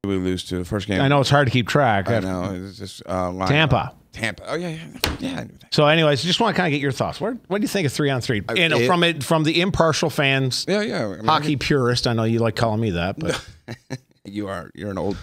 we lose to? The first game? I know it's hard to keep track. I know. It's just Tampa. Tampa. Oh, yeah. I knew that. So anyways, just want to kind of get your thoughts. What do you think of 3-on-3? From the impartial fans, Yeah. I mean, hockey purist. I know you like calling me that, but You're an old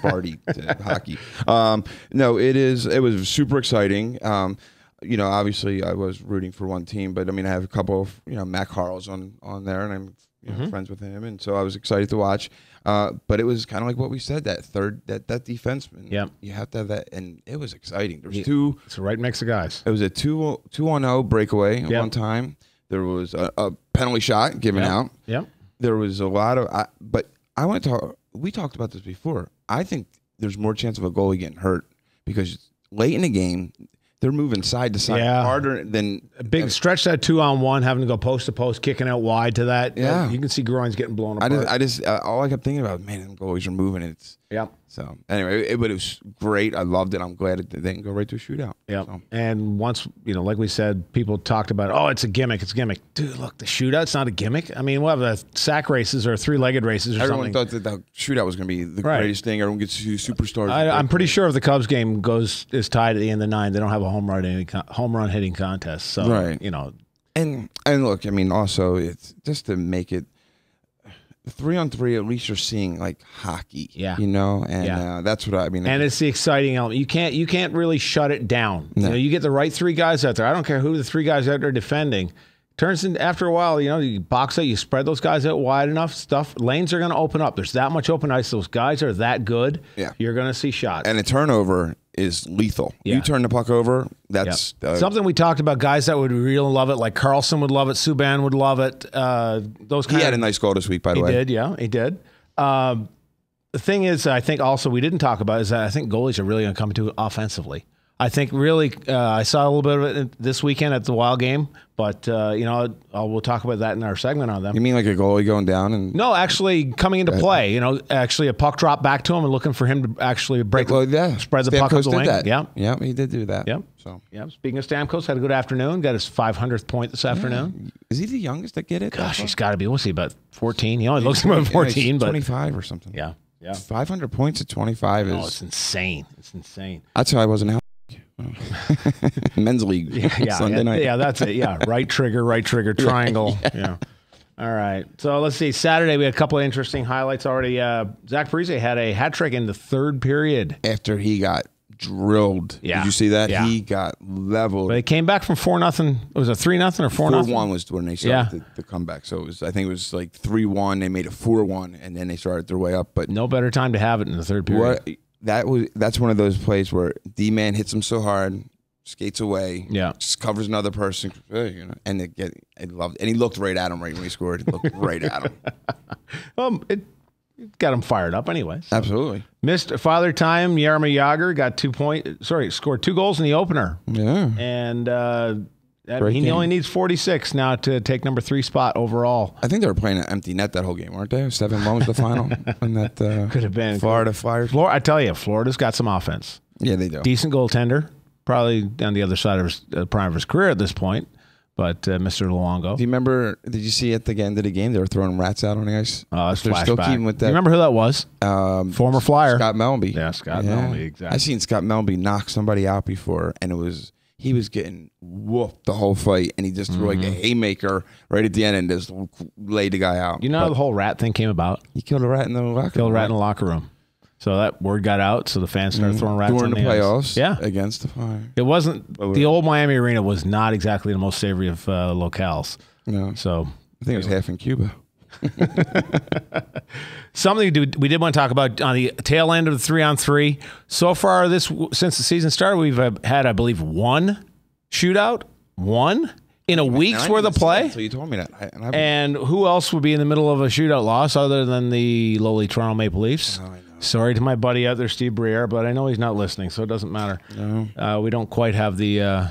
party to hockey. No, it was super exciting. Obviously I was rooting for one team, but I mean I have a couple of Matt Carl's on there, and I'm friends with him, and so I was excited to watch. But it was kind of like what we said, that defenseman. Yeah, you have to have that, and it was exciting. There's two. It's the right mix of guys. It was a 2-on-0 breakaway at one time. There was a penalty shot given out. Yep. There was a lot of, but I want to talk. We talked about this before. I think there's more chance of a goalie getting hurt because late in the game, they're moving side to side harder than a big stretch. That 2-on-1, having to go post to post, kicking out wide to that. Yeah, you can see groins getting blown apart. I just all I kept thinking about, man, them goalies are moving. It's So anyway, but it was great. I loved it. I'm glad it didn't go right to a shootout. Yeah. So. And once, like we said, people talked about, oh, it's a gimmick. It's a gimmick. Dude, look, the shootout's not a gimmick. I mean, we'll have sack races or three-legged races or Everyone something. thought that the shootout was going to be the greatest thing. Everyone gets to see superstars. I'm pretty sure if the Cubs game is tied at the end of the 9, they don't have a home run hitting contest. So, And look, I mean, also, it's just to make it 3-on-3, at least you're seeing like hockey, and that's what I mean. And it's the exciting element. You can't really shut it down. No. You get the right 3 guys out there. I don't care who the 3 guys out there defending. Turns into, after a while, you box out, you spread those guys out wide enough, lanes are going to open up. There's that much open ice. Those guys are that good. Yeah. You're going to see shots. And a turnover is lethal. Yeah. You turn the puck over, that's something we talked about. Guys that would really love it, like Carlson would love it, Subban would love it. He had a nice goal this week, by the way. He did, yeah, he did. The thing is, I think also we didn't talk about is that I think goalies are really going to come to offensively. I think really, I saw a little bit of it this weekend at the Wild game, but we'll talk about that in our segment on them. You mean like a goalie going down and? No, actually coming into play. Actually a puck drop back to him and looking for him to actually spread the puck up the wing. Yeah, he did do that. Yep. So Speaking of Stamkos, had a good afternoon. Got his 500th point this afternoon. Is he the youngest to get it? Gosh, he's got to be. What's he, about 14? He only looks about 14, but 25 or something. Yeah. 500 points at 25 is. Oh, it's insane. It's insane. That's how I wasn't out. Men's league Sunday night. Yeah, that's it. Yeah, right trigger, triangle. Yeah. All right. So let's see. Saturday we had a couple of interesting highlights already. Zach Parise had a hat trick in the 3rd period after he got drilled. Yeah. Did you see that? Yeah. He got leveled. But they came back from 4-0. Was it 3-0 or 4-0? 4-1 was when they started the comeback. So I think it was like 3-1. They made it 4-1, and then they started their way up. But no better time to have it in the 3rd period. That's one of those plays where D-man hits him so hard, skates away, just covers another person, and I loved it. And he looked right at him right when he scored. He looked right at him. It got him fired up anyway. So. Absolutely. Missed Father Time. Jaromir Jagr got scored 2 goals in the opener. Yeah. And he only needs 46 now to take number 3 spot overall. I think they were playing an empty net that whole game, weren't they? 7-1 was the final. And that could have been Florida Flyers. I tell you, Florida's got some offense. Yeah, they do. Decent goaltender. Probably down the other side of his prime of his career at this point. But Mr. Luongo. Do you remember? Did you see at the end of the game they were throwing rats out on the ice? Oh, that's they're still keeping with that. You remember who that was? Former Flyer Scott Melby. Yeah, Scott Melby. Exactly. I seen Scott Melby knock somebody out before, and he was getting whooped the whole fight, and he just threw like a haymaker right at the end and just laid the guy out. You know how the whole rat thing came about? He killed a rat in the locker room. So that word got out, so the fans started throwing rats during on the playoffs. Yeah, against the Fire. It wasn't the old Miami Arena was not exactly the most savory of locales. No, so I think it was half in Cuba. Something we did want to talk about on the tail end of the 3-on-3. So far, since the season started, we've had, I believe, 1 shootout, 1 in a week's worth of play. So you told me that. And who else would be in the middle of a shootout loss other than the lowly Toronto Maple Leafs? Oh, I know. Sorry to my buddy out there, Steve Briere, but I know he's not listening, so it doesn't matter. No. We don't quite have the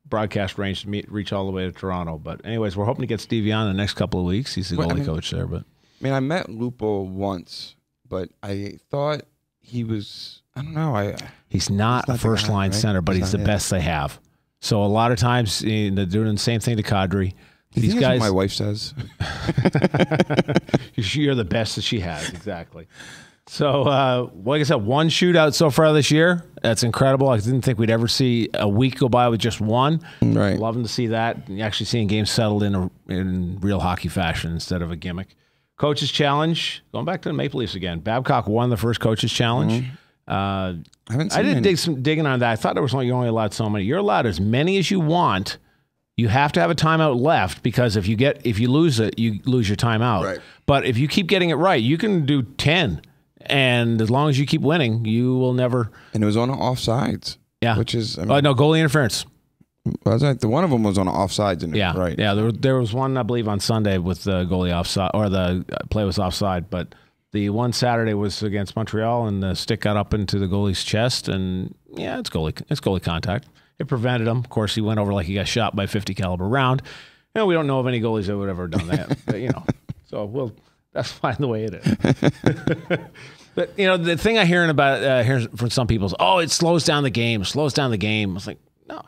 broadcast range to reach all the way to Toronto. But anyways, we're hoping to get Stevie on the next couple of weeks. He's the goalie coach there. But I met Lupo once, but I thought he was, I don't know. He's not a first-line center, but he's the best they have. So a lot of times they're doing the same thing to Kadri. These That's guys, what my wife says. you're the best that she has. Exactly. So, like I said, one shootout so far this year. That's incredible. I didn't think we'd ever see a week go by with just one. Right. Loving to see that. And actually seeing games settled in real hockey fashion instead of a gimmick. Coaches Challenge. Going back to the Maple Leafs again. Babcock won the first Coaches Challenge. I haven't seen I did any. dig some digging on that. I thought there was only, you're only allowed so many. You're allowed as many as you want. You have to have a timeout left because if you lose it, you lose your timeout. Right. But if you keep getting it right, you can do 10. And as long as you keep winning, you will never. And it was on offsides. Yeah. Which is, I mean, No, goalie interference. was that the one of them was on offsides? And Yeah. right. Yeah. There was one, I believe, on Sunday with the goalie offside, or the play was offside. But the one Saturday was against Montreal, and the stick got up into the goalie's chest, and yeah, it's goalie contact. It prevented him. Of course, he went over like he got shot by a 50 caliber round. You know, we don't know of any goalies that would ever done that. But, you know, so that's fine the way it is. But you know, the thing I'm hearing about hearing from some people is, oh, it slows down the game. Slows down the game. I was like, no.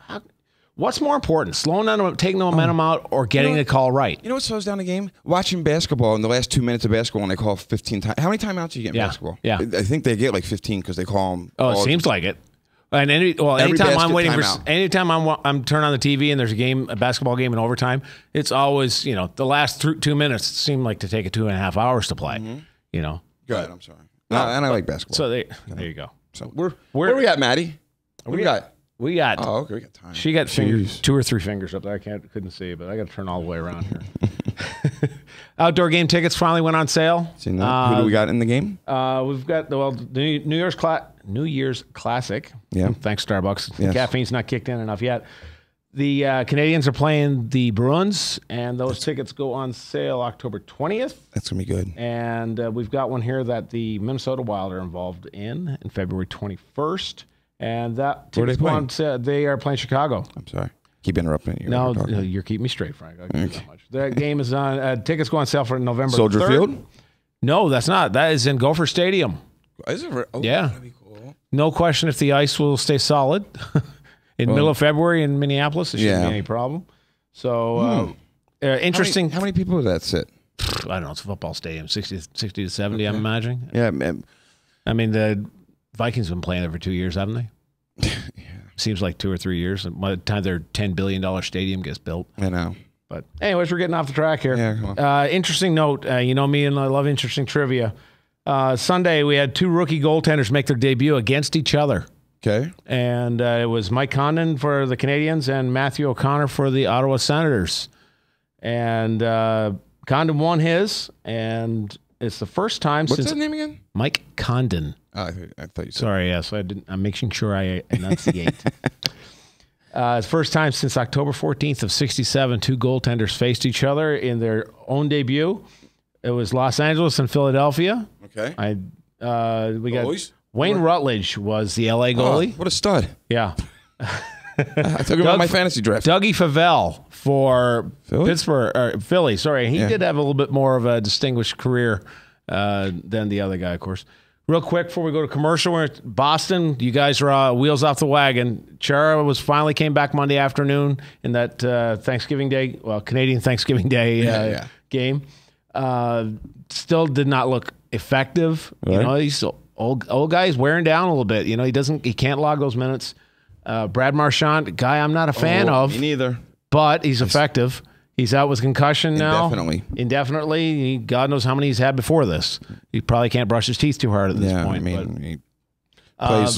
What's more important, slowing down, taking the momentum out, or getting the call right? You know what slows down the game? Watching basketball in the last 2 minutes of basketball, and they call 15 times. How many timeouts do you get in basketball? Yeah. I think they get like 15 because they call them. Oh, it seems like it. And anytime I'm waiting for, anytime I'm turning on the TV and there's a basketball game in overtime, it's always, you know, the last 2 minutes seem like to take 2.5 hours to play. You know. Go ahead. I'm sorry. And I like basketball. So there you go. So where we at, Maddie? What we got? We got. Oh, okay. We got time. She got 2 or 3 fingers up there. I couldn't see, but I got to turn all the way around here. Outdoor game tickets finally went on sale. Seen that? Who do we got in the game? We've got the New Year's Classic. Yeah. Thanks, Starbucks. Yes. Caffeine's not kicked in enough yet. The Canadians are playing the Bruins, and those tickets go on sale October 20th. That's gonna be good. And we've got one here that the Minnesota Wild are involved in February 21st. And that Where are they playing? They are playing Chicago. I'm sorry. Keep interrupting you. No, you're keeping me straight, Frank. I'll give you that much. That game is on. Tickets go on sale for November Soldier 3rd. Field? No, that's not. That is in Gopher Stadium. Is it? Oh, Yeah. That'd be cool. No question if the ice will stay solid. In middle of February in Minneapolis, there shouldn't be any problem. So, interesting. How many people does that sit? I don't know. It's a football stadium, 60 to 70, I'm imagining. Yeah, man. I mean, the Vikings have been playing there for 2 years, haven't they? Seems like 2 or 3 years. By the time their $10 billion stadium gets built. I know. But anyways, we're getting off the track here. Yeah, come on. Interesting note. You know me, and I love interesting trivia. Sunday, we had 2 rookie goaltenders make their debut against each other. Okay. And it was Mike Condon for the Canadians and Matthew O'Connor for the Ottawa Senators. And Condon won his, and it's the first time What's since that name again? Mike Condon. Oh, I thought you said. Sorry, yes, I'm making sure I enunciate. It's the first time since October 14th of 1967, 2 goaltenders faced each other in their own debut. It was Los Angeles and Philadelphia. Okay. We got Goalies? Wayne Rutledge was the LA goalie. Oh, what a stud. Yeah. I took him on my fantasy draft. Dougie Favell for Philly? Philly. Sorry, he did have a little bit more of a distinguished career than the other guy, of course. Real quick before we go to commercial, we're at Boston. You guys are wheels off the wagon. Chara finally came back Monday afternoon in that Thanksgiving Day, Canadian Thanksgiving Day game. Still did not look effective. Right. You know, he's old guy. He's wearing down a little bit. You know, he can't log those minutes. Brad Marchand, guy I'm not a fan of. Me neither. But he's effective. He's out with concussion now. Indefinitely. God knows how many he's had before this. He probably can't brush his teeth too hard at this point. I mean, he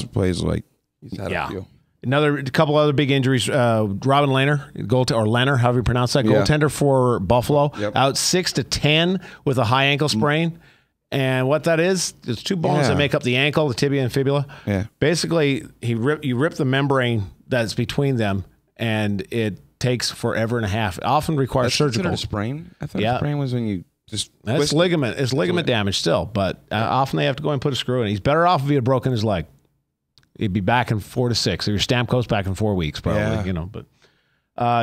plays like he's had a few. A couple other big injuries. Robin Lehner, or Lehner, however you pronounce that, goaltender for Buffalo, out 6 to 10 with a high ankle sprain. And what that is, there's 2 bones that make up the ankle, the tibia and fibula. Yeah. Basically, you rip the membrane that's between them, and it takes forever and a half. It often requires surgical. A sprain? I thought a sprain was when you just That's ligament. It's ligament damage still, but often they have to go and put a screw in. He's better off if he had broken his leg. He'd be back in 4 to 6. If your Stamkos back in 4 weeks, probably. Yeah. You know, but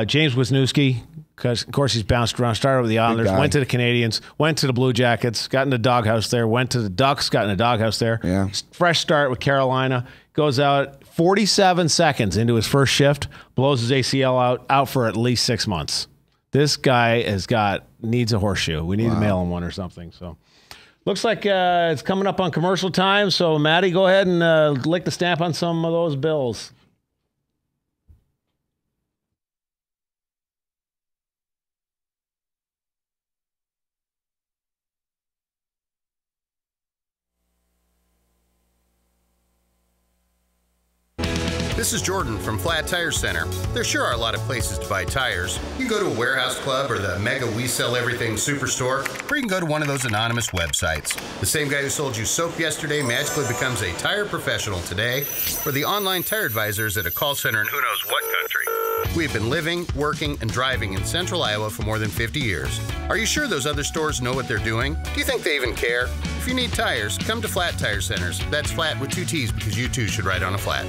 James Wisniewski, because of course he's bounced around. Started with the Islanders, went to the Canadians, went to the Blue Jackets, got in the doghouse there, went to the Ducks, got in the doghouse there. Yeah. Fresh start with Carolina. Goes out 47 seconds into his first shift, blows his ACL out for at least 6 months. This guy needs a horseshoe. We need to mail him one or something. So looks like it's coming up on commercial time. So Maddie, go ahead and lick the stamp on some of those bills. This is Jordan from Flat Tire Center. There sure are a lot of places to buy tires. You can go to a warehouse club or the mega We Sell Everything superstore, or you can go to one of those anonymous websites. The same guy who sold you soap yesterday magically becomes a tire professional today, or the online tire advisors at a call center in who knows what country. We've been living, working, and driving in central Iowa for more than 50 years. Are you sure those other stores know what they're doing? Do you think they even care? If you need tires, come to Flat Tire Centers. That's flat with 2 T's because you too should ride on a flat.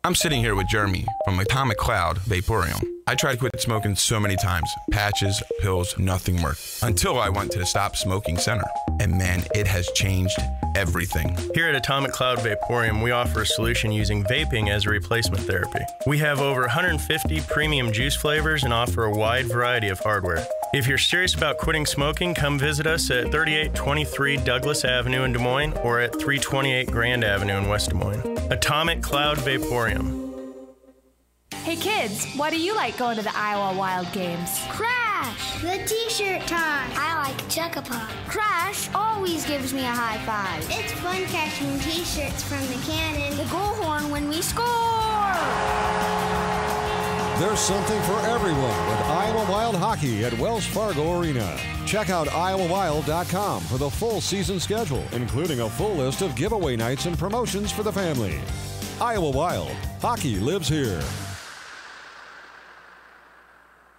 I'm sitting here with Jeremy from Atomic Cloud Vaporium. I tried to quit smoking so many times. Patches, pills, nothing worked. Until I went to the Stop Smoking Center. And man, it has changed everything. Here at Atomic Cloud Vaporium, we offer a solution using vaping as a replacement therapy. We have over 150 premium juice flavors and offer a wide variety of hardware. If you're serious about quitting smoking, come visit us at 3823 Douglas Avenue in Des Moines or at 328 Grand Avenue in West Des Moines. Atomic Cloud Vaporium. Hey kids, why do you like going to the Iowa Wild games? Crash! The t-shirt time. I like Chuckapop. Crash always gives me a high five. It's fun catching t-shirts from the cannon. The goal horn when we score! There's something for everyone with Iowa Wild Hockey at Wells Fargo Arena. Check out iowawild.com for the full season schedule, including a full list of giveaway nights and promotions for the family. Iowa Wild. Hockey lives here.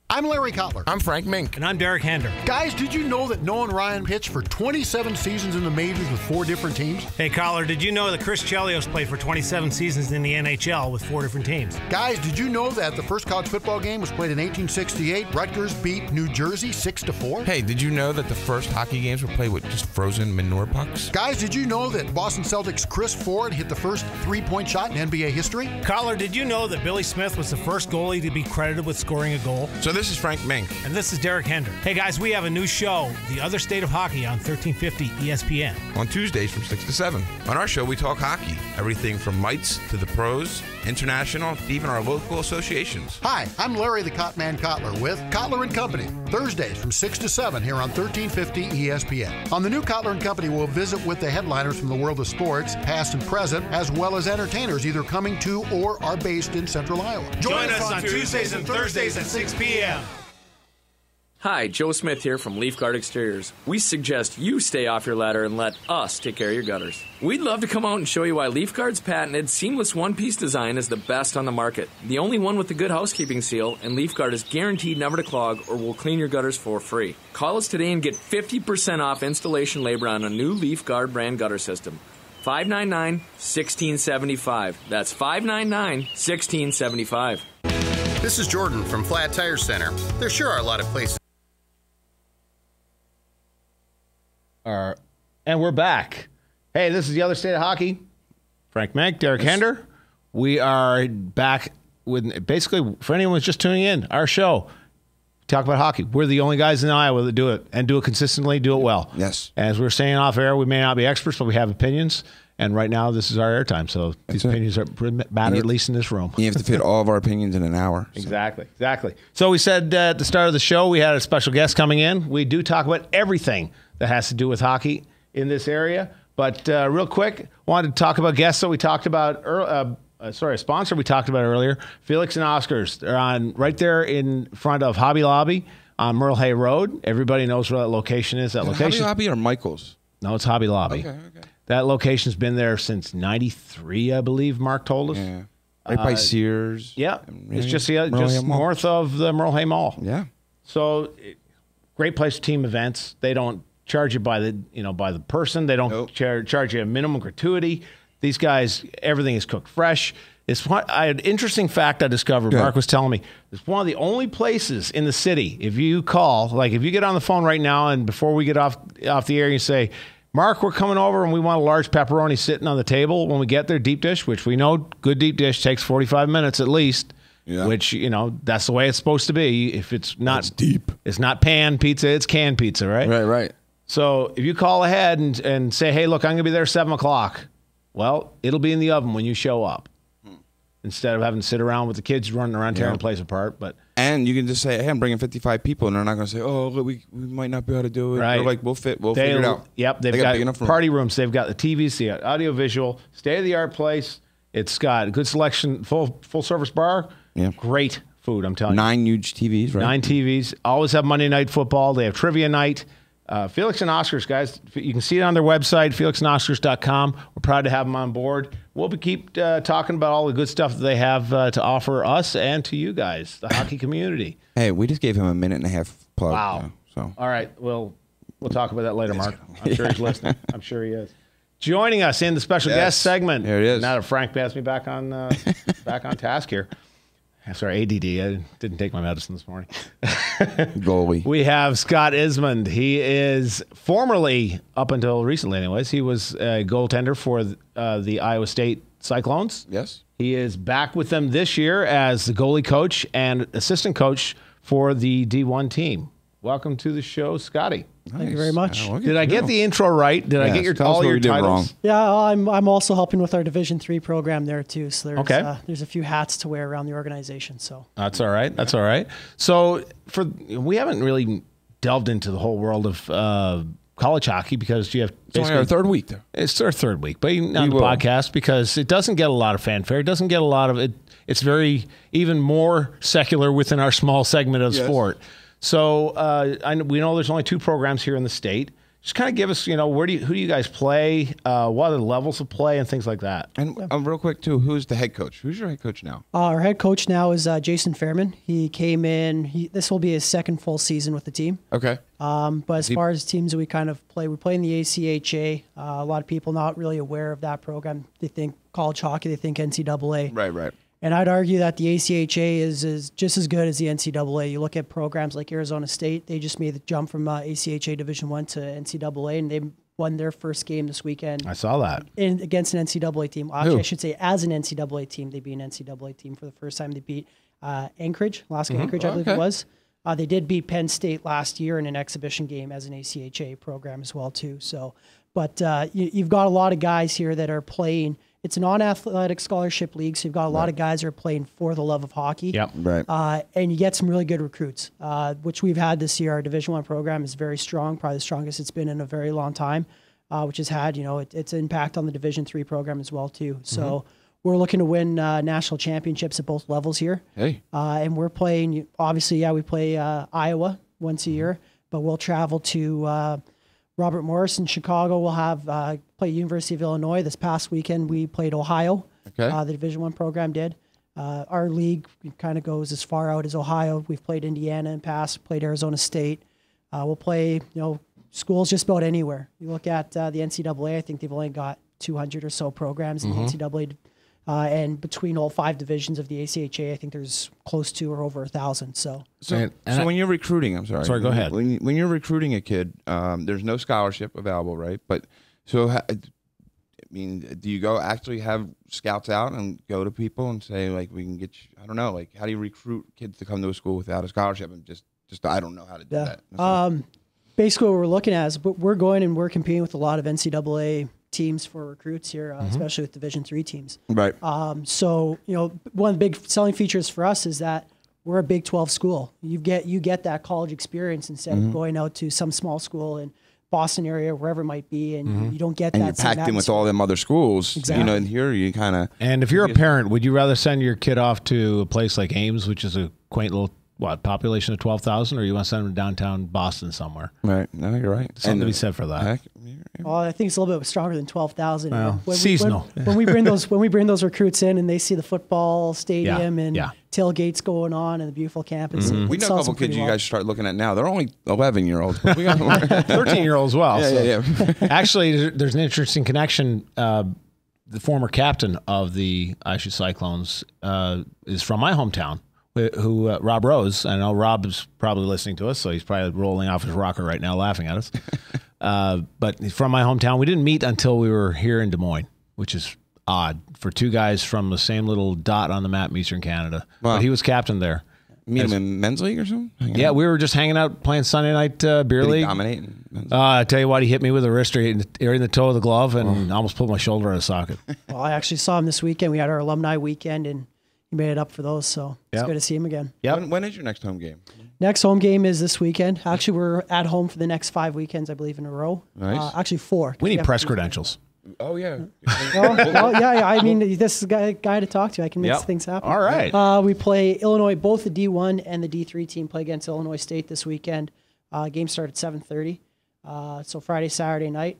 I'm Larry Kotler. I'm Frank Mink. And I'm Derek Hander. Guys, did you know that Noah and Ryan pitched for 27 seasons in the majors with 4 different teams? Hey, Collar, did you know that Chris Chelios played for 27 seasons in the NHL with 4 different teams? Guys, did you know that the first college football game was played in 1868? Rutgers beat New Jersey 6-4? Hey, did you know that the first hockey games were played with just frozen manure pucks? Guys, did you know that Boston Celtics' Chris Ford hit the first 3-point shot in NBA history? Collar, did you know that Billy Smith was the first goalie to be credited with scoring a goal? So this is Frank Mink. And this is Derek Hender. Hey guys, we have a new show, The Other State of Hockey on 1350 ESPN. On Tuesdays from 6 to 7. On our show, we talk hockey. Everything from mites to the pros, international, to even our local associations. Hi, I'm Larry the Cotman Kotler with Kotler & Company. Thursdays from 6 to 7 here on 1350 ESPN. On the new Kotler & Company, we'll visit with the headliners from the world of sports, past and present, as well as entertainers either coming to or are based in Central Iowa. Join us on Tuesdays and Thursdays at 6 p.m. Hi, Joe Smith here from Leaf Guard Exteriors. We suggest you stay off your ladder and let us take care of your gutters. We'd love to come out and show you why Leaf Guard's patented seamless one-piece design is the best on the market. The only one with the good housekeeping seal, and Leaf Guard is guaranteed never to clog or will clean your gutters for free. Call us today and get 50% off installation labor on a new Leaf Guard brand gutter system. 599-1675. That's 599-1675. This is Jordan from Flat Tire Center. There sure are a lot of places. And we're back. Hey, this is The Other State of Hockey. Frank Mink, Derek Hender. We are back with, basically, for anyone who's just tuning in, our show. We talk about hockey. We're the only guys in Iowa that do it, and do it consistently, do it well. Yes. As we were saying off air, we may not be experts, but we have opinions. And right now, this is our airtime. So these opinions are matter, at least in this room. You have to fit all of our opinions in an hour. So. Exactly. So we said at the start of the show, we had a special guest coming in. We do talk about everything that has to do with hockey in this area. But real quick, wanted to talk about guests that we talked about, a sponsor we talked about earlier, Felix and Oscars. They're on right there in front of Hobby Lobby on Merle Hay Road. Everybody knows where that location is. That location. Hobby Lobby or Michael's? No, it's Hobby Lobby. Okay. That location's been there since '93, I believe. Mark told us. Yeah. Right by Sears. Yeah, it's just north of the Merle Hay Mall. Yeah. So, great place for team events. They don't charge you by the person. They don't charge you a minimum gratuity. These guys, everything is cooked fresh. It's an interesting fact I discovered. Yeah. Mark was telling me it's one of the only places in the city. If you call, like if you get on the phone right now, and before we get off the air, you say, Mark, we're coming over and we want a large pepperoni sitting on the table when we get there, deep dish, which we know good deep dish takes 45 minutes at least. which, that's the way it's supposed to be. If it's not deep, it's not pan pizza, it's canned pizza, right? Right. So if you call ahead and say, hey, look, I'm going to be there 7 o'clock. Well, it'll be in the oven when you show up. Instead of having to sit around with the kids running around tearing the place apart. And you can just say, hey, I'm bringing 55 people, and they're not going to say, oh, we might not be able to do it. Right. They're like, we'll figure it out. Yep, they've got party rooms. They've got the TVs, the audio-visual, state-of-the-art place. It's got a good selection, full-service bar. Yeah. Great food, I'm telling you. 9 huge TVs, right? 9 TVs. Always have Monday Night Football. They have trivia night. Felix and Oscars, guys, you can see it on their website, felixandoscars.com. We're proud to have them on board. We'll keep talking about all the good stuff that they have to offer us and to you guys, the hockey community. Hey, we just gave him a 1.5-minute plug. Wow. So all right, we'll talk about that later, Mark. I'm sure he's listening. I'm sure he is. Joining us in the special guest segment. There it is. Now that Frank passed me back on task here. Sorry, ADD. I didn't take my medicine this morning. Goalie. We have Scott Ismond. He is formerly, up until recently anyways, he was a goaltender for the Iowa State Cyclones. Yes. He is back with them this year as the goalie coach and assistant coach for the D1 team. Welcome to the show, Scotty. Thank you very much. Did I get the intro right? Did I get all your titles? Wrong. Yeah, I'm also helping with our Division III program there too. So there's a few hats to wear around the organization. So that's all right. That's all right. So we haven't really delved into the whole world of college hockey because you have it's only our third week there. It's our third week, but on the podcast because it doesn't get a lot of fanfare. It doesn't get a lot of it. It's very even more secular within our small segment of sport. So we know there's only 2 programs here in the state. Just kind of give us, who do you guys play? What are the levels of play and things like that? And real quick too, who's the head coach? Who's your head coach now? Our head coach now is Jason Fairman. He came in. This will be his second full season with the team. Okay. But as far as teams that we kind of play, we play in the ACHA. A lot of people not really aware of that program. They think college hockey. They think NCAA. Right. And I'd argue that the ACHA is just as good as the NCAA. You look at programs like Arizona State; they just made the jump from ACHA Division I to NCAA, and they won their first game this weekend. I saw that against an NCAA team. Actually, I should say as an NCAA team, they beat an NCAA team for the first time. They beat Anchorage, Alaska Anchorage, I believe it was. They did beat Penn State last year in an exhibition game as an ACHA program as well too. So, but you've got a lot of guys here that are playing. It's a non-athletic scholarship league, so you've got a lot of guys that are playing for the love of hockey. Yep. Right. And you get some really good recruits, which we've had this year. Our Division I program is very strong, probably the strongest it's been in a very long time, which has had, its impact on the Division III program as well too. So we're looking to win national championships at both levels here. Hey. And we're playing, obviously, we play Iowa once a year, but we'll travel to Robert Morris in Chicago. We'll have play University of Illinois. This past weekend, we played Ohio. Okay. The Division I program did. Our league kind of goes as far out as Ohio. We've played Indiana in the past, played Arizona State. We'll play, schools just about anywhere. You look at the NCAA, I think they've only got 200 or so programs in the NCAA. And between all 5 divisions of the ACHA, I think there's close to or over 1,000. So when you're recruiting, I'm sorry. Sorry, go ahead. When you're recruiting a kid, there's no scholarship available, right? But do you go actually have scouts out and go to people and say, like, we can get you, I don't know, like, how do you recruit kids to come to a school without a scholarship? And just I don't know how to do that. Basically, what we're looking at is we're going and we're competing with a lot of NCAA teams for recruits here, especially with Division III teams. Right. So, one of the big selling features for us is that we're a Big 12 school. You get that college experience instead of going out to some small school in Boston area, wherever it might be, and you don't get that. And you're packed in with all them other schools. Exactly. And here you kind of. And if you're a parent, would you rather send your kid off to a place like Ames, which is a quaint little population of 12,000, or you want to send them to downtown Boston somewhere? Right. No, you're right. Something to be said for that. Well, I think it's a little bit stronger than 12,000. Well, seasonal. When we bring those recruits in and they see the football stadium and tailgates going on and the beautiful campus, we know a couple kids you guys start looking at now. They're only 11-year-olds. But we got 13-year-olds as well. Yeah. Actually, there's an interesting connection. The former captain of the ISU Cyclones is from my hometown. Rob Rose. I know Rob is probably listening to us, so he's probably rolling off his rocker right now laughing at us. But he's from my hometown. We didn't meet until we were here in Des Moines, which is odd for two guys from the same little dot on the map in Eastern Canada. Wow. But he was captain there. Meet him in men's league or something? Yeah, we were just hanging out playing Sunday night beer league. Dominating. I tell you what, he hit me with a wrist right in the toe of the glove and almost pulled my shoulder out of socket. Well, I actually saw him this weekend. We had our alumni weekend, and he made it up for those. So it's good to see him again. Yep. When is your next home game? Next home game is this weekend. Actually, we're at home for the next 5 weekends, I believe, in a row. Nice. Actually, 4. We need press credentials. Oh, yeah. well, yeah. I mean, this is a guy to talk to. I can make things happen. All right. We play Illinois. Both the D1 and the D3 team play against Illinois State this weekend. Game start at 7:30. So Friday, Saturday night.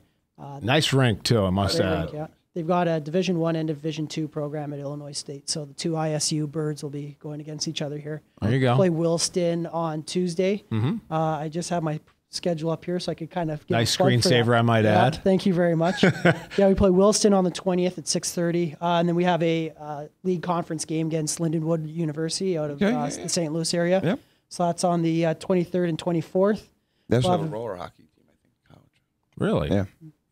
Nice rink, too, I must add. Yeah. They've got a Division I and Division II program at Illinois State. So the two ISU birds will be going against each other here. There you go. Play Williston on Tuesday. Mm-hmm. I just have my schedule up here so I could kind of get nice a plug for screensaver, that. I might add. Thank you very much. Yeah, we play Williston on the 20th at 6:30, and then we have a league conference game against Lindenwood University out of the St. Louis area. Yep. So that's on the 23rd and 24th. That's a roller hockey team, I think, college. Really? Yeah.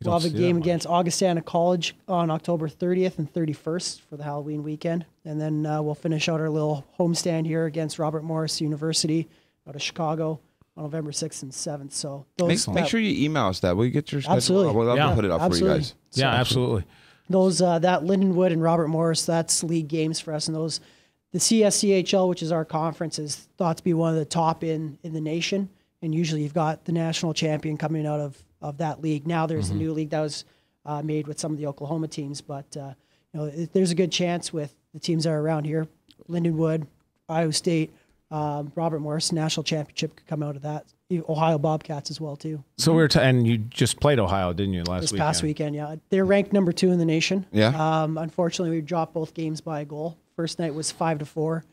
We'll have a game against Augustana College on October 30th and 31st for the Halloween weekend, and then we'll finish out our little homestand here against Robert Morris University out of Chicago on November 6th and 7th. So make sure you email us that. Will you get your schedule? Absolutely. We'll have to put it up for you guys. Yeah, absolutely. Those that Lindenwood and Robert Morris, that's league games for us, and those the CSCHL, which is our conference, is thought to be one of the top in the nation. And usually you've got the national champion coming out of that league. Now there's a new league that was made with some of the Oklahoma teams, but there's a good chance with the teams that are around here, Lindenwood, Iowa State, Robert Morris national championship could come out of that. Ohio Bobcats as well too. So we were, and you just played Ohio, didn't you, this past weekend? Yeah, they're ranked number 2 in the nation. Yeah. Unfortunately, we dropped both games by a goal. First night was 5-4.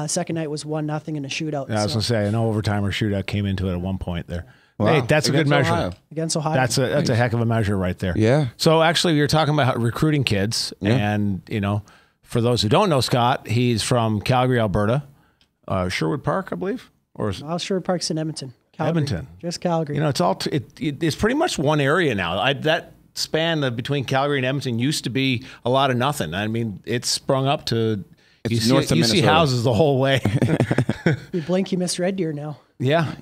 Second night was 1-0 in a shootout. Yeah, I was gonna say an overtime or shootout came into it at one point there. Wow. Hey, that's a good measure. Ohio. Against Ohio. That's a heck of a measure right there. Yeah. So actually, you're talking about recruiting kids, and for those who don't know Scott, he's from Calgary, Alberta, Sherwood Park, I believe, Sherwood Park's in Edmonton. Calgary. Edmonton, just Calgary. It's all it's pretty much one area now. That span between Calgary and Edmonton used to be a lot of nothing. I mean, it's sprung up to. You see houses the whole way. You blink, you miss Red Deer now. Yeah.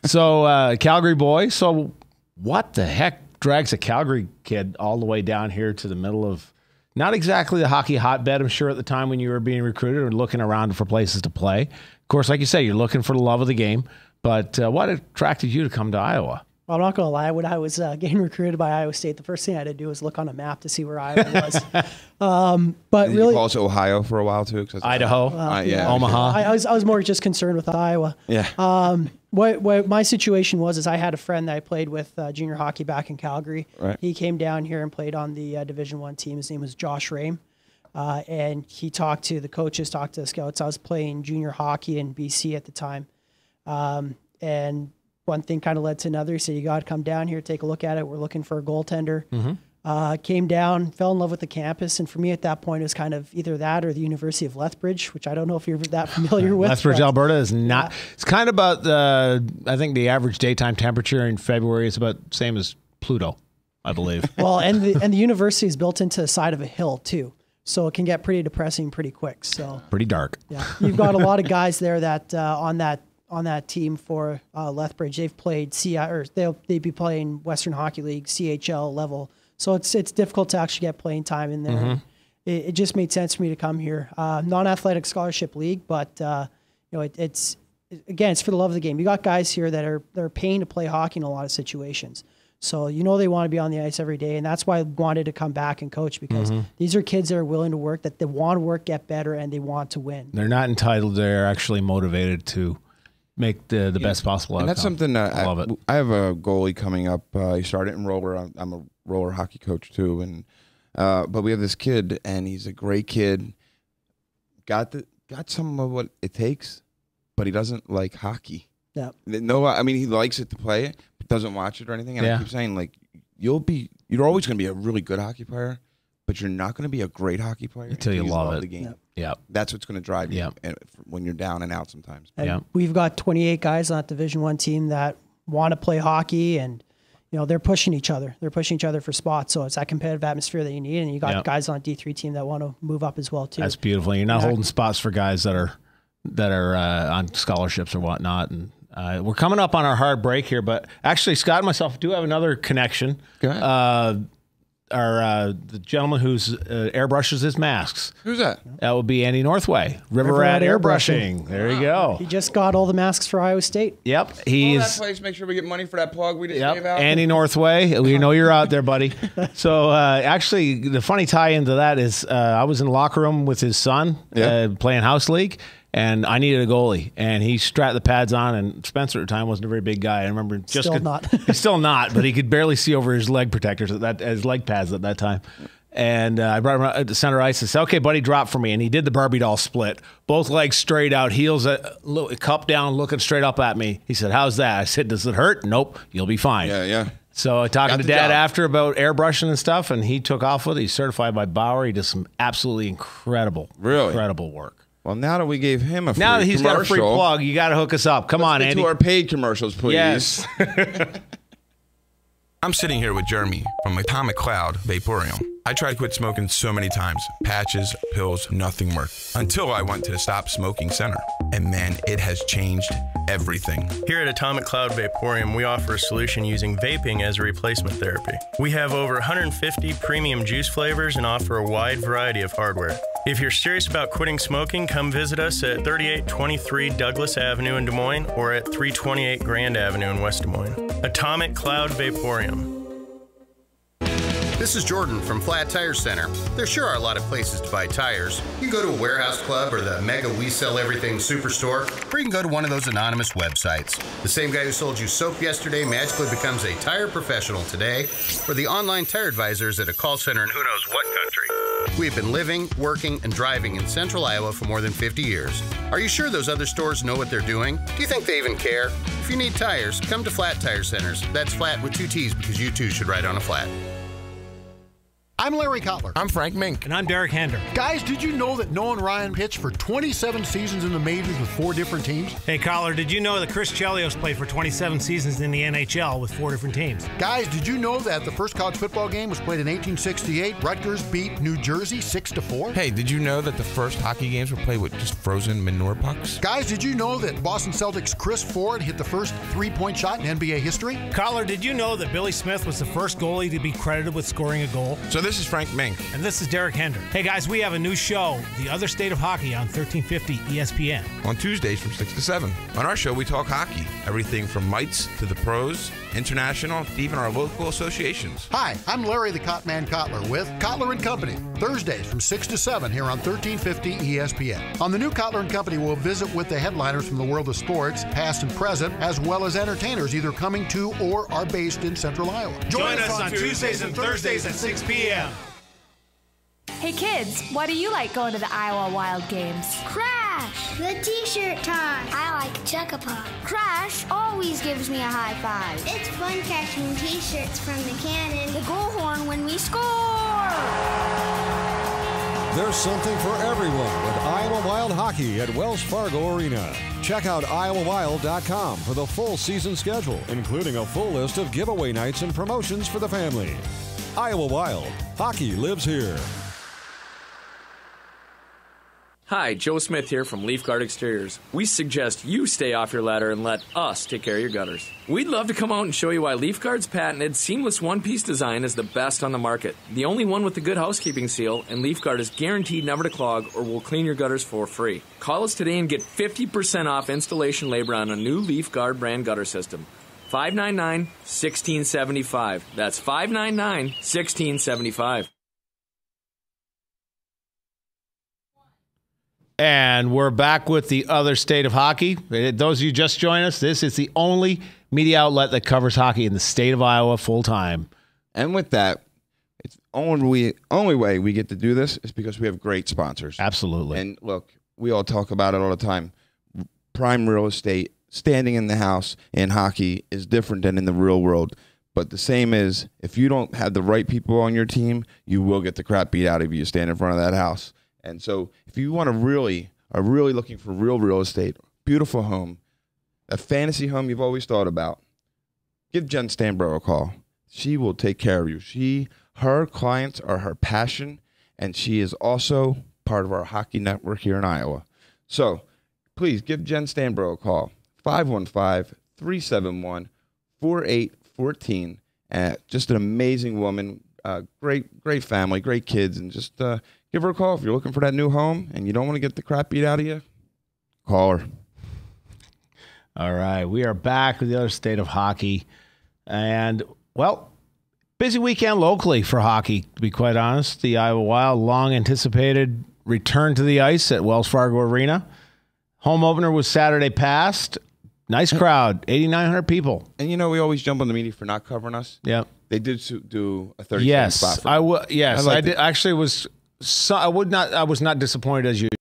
So Calgary boy. So what the heck drags a Calgary kid all the way down here to the middle of not exactly the hockey hotbed, I'm sure, at the time when you were being recruited or looking around for places to play. Of course, like you say, you're looking for the love of the game. But what attracted you to come to Iowa? Well, I'm not going to lie. When I was getting recruited by Iowa State, the first thing I had to do was look on a map to see where Iowa was. But really, you also Ohio for a while too. Idaho, Omaha. I was more just concerned with Iowa. Yeah. What my situation was is I had a friend that I played with junior hockey back in Calgary. Right. He came down here and played on the Division I team. His name was Josh Rame. And he talked to the coaches, talked to the scouts. I was playing junior hockey in BC at the time. And one thing kind of led to another. He said, you got to come down here, take a look at it. We're looking for a goaltender. Came down, fell in love with the campus. And for me at that point, it was kind of either that or the University of Lethbridge, which I don't know if you're that familiar with. Lethbridge, Alberta is not, it's kind of about I think the average daytime temperature in February is about the same as Pluto, I believe. Well, and the university is built into the side of a hill too. So it can get pretty depressing pretty quick. So pretty dark. Yeah. You've got a lot of guys there that on that team for Lethbridge, they've played they'd be playing Western Hockey League CHL level, so it's difficult to actually get playing time in there. It just made sense for me to come here. Non-athletic scholarship league, but it's for the love of the game. You got guys here that are paying to play hockey in a lot of situations, so they want to be on the ice every day, and that's why I wanted to come back and coach because these are kids that are willing to work, that they want to work, get better, and they want to win. They're not entitled; they're actually motivated to make the best possible outcome. And that's something that I love it. I have a goalie coming up. He started in roller. I'm a roller hockey coach too, and but we have this kid, and he's a great kid. Got some of what it takes, but he doesn't like hockey. Yeah. No, I mean he likes it to play it, but doesn't watch it or anything. And I keep saying you're always going to be a really good hockey player, but you're not going to be a great hockey player until you love the game. Yeah, that's what's going to drive you when you're down and out sometimes. And we've got 28 guys on that Division I team that want to play hockey, and they're pushing each other. They're pushing each other for spots. So it's that competitive atmosphere that you need. And you got guys on a D3 team that want to move up as well too. That's beautiful. You're not holding spots for guys that are on scholarships or whatnot. And we're coming up on our hard break here, but actually Scott and myself do have another connection. Go ahead. The gentleman who's airbrushes his masks. Who's that? That would be Andy Northway, River Rat Airbrushing. There you go. He just got all the masks for Iowa State. Yep. That He's place. Make sure we get money for that plug we just gave out. Andy Northway. We know you're out there, buddy. So actually, the funny tie into that is I was in the locker room with his son playing house league. And I needed a goalie, and he strapped the pads on. And Spencer at the time wasn't a very big guy. I remember he's still not, but he could barely see over his leg protectors his leg pads at that time. And I brought him out to center ice and said, "Okay, buddy, drop for me." And he did the Barbie doll split, both legs straight out, heels cup down, looking straight up at me. He said, "How's that?" I said, "Does it hurt?" "Nope, you'll be fine." Yeah. So talking to Dad after about airbrushing and stuff, and he took off with it. He's certified by Bauer. He does some absolutely incredible work. Well, now that we gave him a free now that he's got a free plug, you got to hook us up. Come on, Andy. Andy. To our paid commercials, please. Yes. I'm sitting here with Jeremy from Atomic Cloud Vaporium. I tried to quit smoking so many times. Patches, pills, nothing worked. Until I went to the Stop Smoking Center. And man, it has changed everything. Here at Atomic Cloud Vaporium, we offer a solution using vaping as a replacement therapy. We have over 150 premium juice flavors and offer a wide variety of hardware. If you're serious about quitting smoking, come visit us at 3823 Douglas Avenue in Des Moines or at 328 Grand Avenue in West Des Moines. Atomic Cloud Vaporium. This is Jordan from Flat Tire Center. There sure are a lot of places to buy tires. You can go to a warehouse club or the Mega We Sell Everything Superstore, or you can go to one of those anonymous websites. The same guy who sold you soap yesterday magically becomes a tire professional today, or the online tire advisors at a call center in who knows what country. We've been living, working, and driving in central Iowa for more than 50 years. Are you sure those other stores know what they're doing? Do you think they even care? If you need tires, come to Flat Tire Centers. That's flat with 2 T's because you too should ride on a flat. I'm Larry Kotler. I'm Frank Mink. And I'm Derek Hender. Guys, did you know that Noah and Ryan pitched for 27 seasons in the majors with 4 different teams? Hey, Kotler, did you know that Chris Chelios played for 27 seasons in the NHL with 4 different teams? Guys, did you know that the first college football game was played in 1868? Rutgers beat New Jersey 6-4? Hey, did you know that the first hockey games were played with just frozen manure pucks? Guys, did you know that Boston Celtics' Chris Ford hit the first 3-point shot in NBA history? Kotler, did you know that Billy Smith was the first goalie to be credited with scoring a goal? So this is Frank Mink. And this is Derek Hender. Hey, guys, we have a new show, The Other State of Hockey, on 1350 ESPN. On Tuesdays from 6 to 7. On our show, we talk hockey. Everything from mites to the pros, international, to even our local associations. Hi, I'm Larry the Cotman Kotler with Kotler & Company. Thursdays from 6 to 7 here on 1350 ESPN. On the new Kotler & Company, we'll visit with the headliners from the world of sports, past and present, as well as entertainers either coming to or are based in central Iowa. Join us on Tuesdays and Thursdays at 6 p.m. Hey kids, why do you like going to the Iowa Wild games? Crash! The t-shirt time. I like Chuckapop. Crash always gives me a high five. It's fun catching t-shirts from the cannon. The goal horn when we score! There's something for everyone with Iowa Wild Hockey at Wells Fargo Arena. Check out iowawild.com for the full season schedule, including a full list of giveaway nights and promotions for the family. Iowa Wild. Hockey lives here. Hi, Joe Smith here from Leaf Guard Exteriors. We suggest you stay off your ladder and let us take care of your gutters. We'd love to come out and show you why Leaf Guard's patented seamless one-piece design is the best on the market. The only one with the good housekeeping seal, and Leaf Guard is guaranteed never to clog or will clean your gutters for free. Call us today and get 50% off installation labor on a new Leaf Guard brand gutter system. 599-1675. That's 599-1675. And we're back with the other state of hockey. Those of you just joined us, this is the only media outlet that covers hockey in the state of Iowa full time. And with that, it's only way we get to do this is because we have great sponsors. Absolutely. And look, we all talk about it all the time. Prime real estate, standing in the house in hockey is different than in the real world. But the same is, if you don't have the right people on your team, you will get the crap beat out of you. You stand in front of that house. And so if you want to are really looking for real estate, beautiful home, a fantasy home you've always thought about, give Jen Stanbro a call. She will take care of you. Her clients are her passion, and she is also part of our hockey network here in Iowa. So please give Jen Stanbro a call, 515-371-4814. Just an amazing woman, great family, great kids, and just give her a call. If you're looking for that new home and you don't want to get the crap beat out of you, call her. All right, we are back with the other state of hockey. And, well, busy weekend locally for hockey, to be quite honest. The Iowa Wild, long anticipated return to the ice at Wells Fargo Arena. Home opener was Saturday past. Nice crowd, 8,900 people. And we always jump on the media for not covering us. Yeah, they did do a 30-second spot. I was not disappointed as usual.